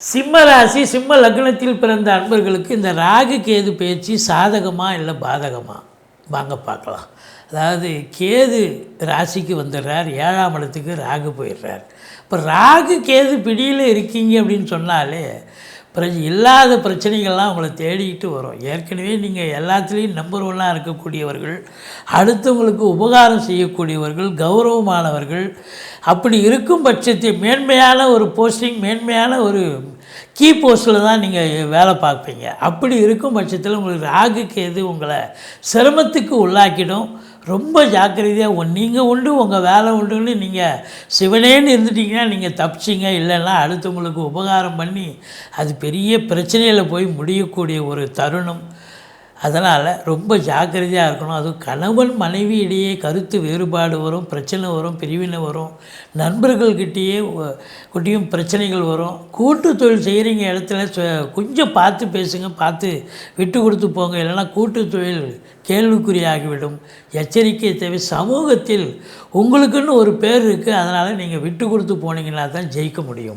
சிம்ம ராசி சிம்ம லக்னத்தில் பிறந்த அன்பர்களுக்கு இந்த ராகு கேது பயிற்சி சாதகமா இல்லை பாதகமா வாங்க பார்க்கலாம். அதாவது கேது ராசிக்கு வந்துடுறார், 7ஆம் இடத்துக்கு ராகு போயிடுறார். இப்போ ராகு கேது பிடியில் இருக்கீங்க அப்படின்னு சொன்னாலே இல்லாத பிரச்சனைகள்லாம் உங்களை தேடிக்கிட்டு வரும். ஏற்கனவே நீங்கள் எல்லாத்துலேயும் நம்பர் ஒன்னாக இருக்கக்கூடியவர்கள், அடுத்தவங்களுக்கு உபகாரம் செய்யக்கூடியவர்கள், கௌரவமானவர்கள். அப்படி இருக்கும் பட்சத்தில் மேன்மையான ஒரு போஸ்டிங், மேன்மையான ஒரு கீ போஸ்ட்டில் தான் நீங்கள் வேலை பார்ப்பீங்க. அப்படி இருக்கும் பட்சத்தில் உங்களுக்கு ராகு கேது உங்களை சிரமத்துக்கு உள்ளாக்கிடும். ரொம்ப ஜாக்கிரதையாக நீங்கள் உண்டு உங்கள் வேலை உண்டுன்னு நீங்கள் சிவனேன்னு இருந்துட்டிங்கன்னா நீங்கள் தப்பிச்சிங்க. இல்லைன்னா அடுத்தவங்களுக்கு உபகாரம் பண்ணி அது பெரிய பிரச்சனையில் போய் முடியக்கூடிய ஒரு தருணம். அதனால் ரொம்ப ஜாக்கிரதையாக இருக்கணும். அதுவும் கணவன் மனைவி இடையே கருத்து வேறுபாடு வரும், பிரச்சனை வரும், பிரிவினை வரும், நண்பர்கள்கிட்டேயும் பிரச்சனைகள் வரும். கூட்டு தொழில் செய்கிறீங்க இடத்துல கொஞ்சம் பார்த்து பேசுங்க, பார்த்து விட்டு கொடுத்து போங்க. இல்லைன்னா கூட்டு தொழில் கேள்விக்குறியாகிவிடும். எச்சரிக்கை தேவை. சமூகத்தில் உங்களுக்குன்னு ஒரு பேர் இருக்குது, அதனால் நீங்கள் விட்டு கொடுத்து போனீங்கன்னா தான் ஜெயிக்க முடியும்.